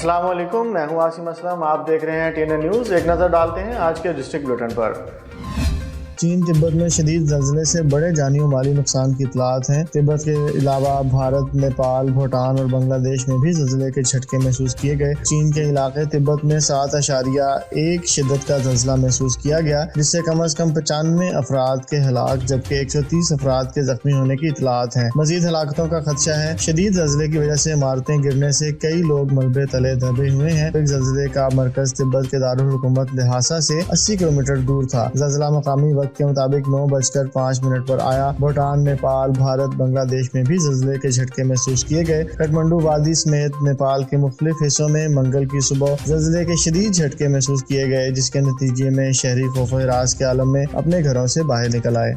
السلام علیکم، میں ہوں عاصم اسلم، آپ دیکھ رہے ہیں TNN نیوز۔ ایک نظر ڈالتے ہیں آج کے ڈسٹرکٹ بلیٹن پر۔ چین تبت میں شدید زلزلے سے بڑے جانی و مالی نقصان کی اطلاعات ہیں۔ تبت کے علاوہ بھارت، نیپال، بھوٹان اور بنگلہ دیش میں بھی زلزلے کے جھٹکے محسوس کیے گئے۔ چین کے علاقے تبت میں 7.1 شدت کا زلزلہ محسوس کیا گیا، جس سے کم از کم 95 افراد کے ہلاک جبکہ 130 افراد کے زخمی ہونے کی اطلاعات ہیں۔ مزید ہلاکتوں کا خدشہ ہے۔ شدید زلزلے کی وجہ سے عمارتیں گرنے سے کئی لوگ ملبے تلے دبے ہوئے ہیں۔ ایک زلزلے کا مرکز تبت کے دارالحکومت لہاسا سے 80 کلومیٹر دور تھا۔ زلزلہ مقامی وقت کے مطابق 9:05 پر آیا۔ بھوٹان، نیپال، بھارت، بنگلہ دیش میں بھی زلزلے کے جھٹکے محسوس کیے گئے۔ کٹھمنڈو وادی سمیت نیپال کے مختلف حصوں میں منگل کی صبح زلزلے کے شدید جھٹکے محسوس کیے گئے، جس کے نتیجے میں شہری خوف و ہراس کے عالم میں اپنے گھروں سے باہر نکل آئے۔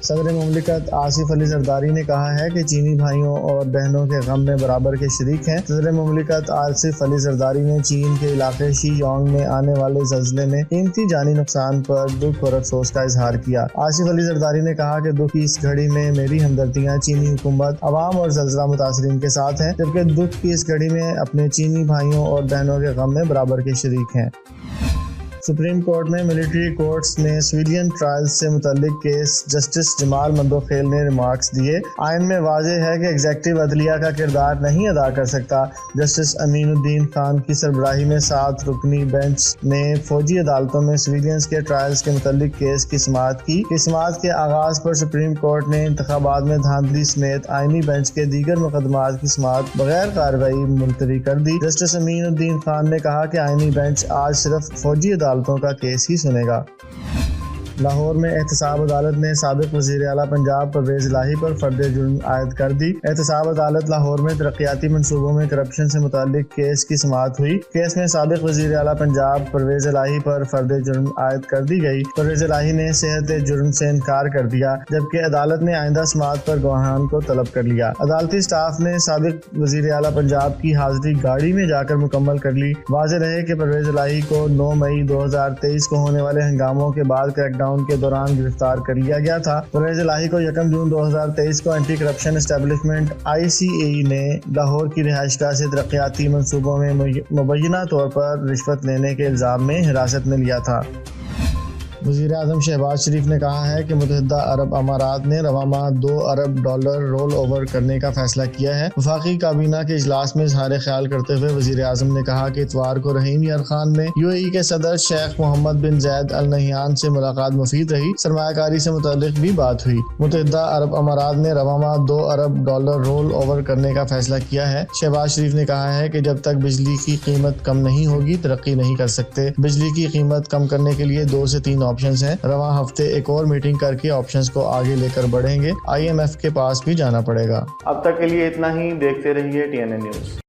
صدر مملکت آصف علی زرداری نے کہا ہے کہ چینی بھائیوں اور بہنوں کے غم میں برابر کے شریک ہیں۔ صدر مملکت آصف علی زرداری نے چین کے علاقے شی یونگ میں آنے والے زلزلے میں قیمتی جانی نقصان پر دکھ اور افسوس کا اظہار کیا۔ آصف علی زرداری نے کہا کہ دکھ کی اس گھڑی میں میری ہمدردیاں چینی حکومت، عوام اور زلزلہ متاثرین کے ساتھ ہیں، جبکہ دکھ کی اس گھڑی میں اپنے چینی بھائیوں اور بہنوں کے غم میں برابر کے شریک ہیں۔ سپریم کورٹ میں ملٹری کورٹس میں سویلین ٹرائلز سے متعلق کیس جسٹس جمال مندوخیل نے ریمارکس دیے۔ آئین میں واضح ہے کہ ایگزیکٹو عدلیہ کا کردار نہیں ادا کر سکتا۔ جسٹس امین الدین خان کی سربراہی میں 7 رکنی بینچ نے فوجی عدالتوں میں سویلینز کے ٹرائلز کے متعلق کیس کی سماعت کی۔ سماعت کے آغاز پر سپریم کورٹ نے انتخابات میں دھاندلی سمیت آئینی بینچ کے دیگر مقدمات کی سماعت بغیر کارروائی ملتوی کر دی۔ جسٹس امین الدین خان نے کہا کہ آئینی بینچ آج صرف فوجی عدالتوں کا کیس ہی سنے گا۔ لاہور میں احتساب عدالت نے سابق وزیر اعلیٰ پنجاب پرویز الہی پر فرد جرم عائد کر دی۔ احتساب عدالت لاہور میں ترقیاتی منصوبوں میں کرپشن سے متعلق کیس کی سماعت ہوئی۔ کیس میں سابق وزیر اعلیٰ پنجاب پرویز الہی پر فرد جرم عائد کر دی گئی۔ پرویز الہی نے صحت جرم سے انکار کر دیا، جبکہ عدالت نے آئندہ سماعت پر گواہان کو طلب کر لیا۔ عدالتی سٹاف نے سابق وزیر اعلیٰ پنجاب کی حاضری گاڑی میں جا کر مکمل کر لی۔ واضح رہے کہ پرویز الہی کو 9 مئی 2023 کو ہونے والے ہنگاموں کے بعد کریک ڈاؤن کے دوران گرفتار کر لیا گیا تھا۔ پرویز الہی کو 1 جون 2023 کو اینٹی کرپشن اسٹیبلشمنٹ ICAE نے لاہور کی رہائش گاہ سے ترقیاتی منصوبوں میں مبینہ طور پر رشوت لینے کے الزام میں حراست میں لیا تھا۔ وزیر اعظم شہباز شریف نے کہا ہے کہ متحدہ عرب امارات نے رواں ماہ $2 ارب رول اوور کرنے کا فیصلہ کیا ہے۔ وفاقی کابینہ کے اجلاس میں اظہار خیال کرتے ہوئے وزیر اعظم نے کہا کہ اتوار کو رحیم یار خان میں UAE کے صدر شیخ محمد بن زید ال نہیان سے ملاقات مفید رہی۔ سرمایہ کاری سے متعلق بھی بات ہوئی۔ متحدہ عرب امارات نے رواں ماہ $2 ارب رول اوور کرنے کا فیصلہ کیا ہے۔ شہباز شریف نے کہا ہے کہ جب تک بجلی کی قیمت کم نہیں ہوگی ترقی نہیں کر سکتے۔ بجلی کی قیمت کم کرنے کے لیے 2 سے 3 آپشنز ہیں۔ رواں ہفتے ایک اور میٹنگ کر کے آپشنز کو آگے لے کر بڑھیں گے۔ IMF کے پاس بھی جانا پڑے گا۔ اب تک کے لیے اتنا ہی، دیکھتے رہیے TNN نیوز۔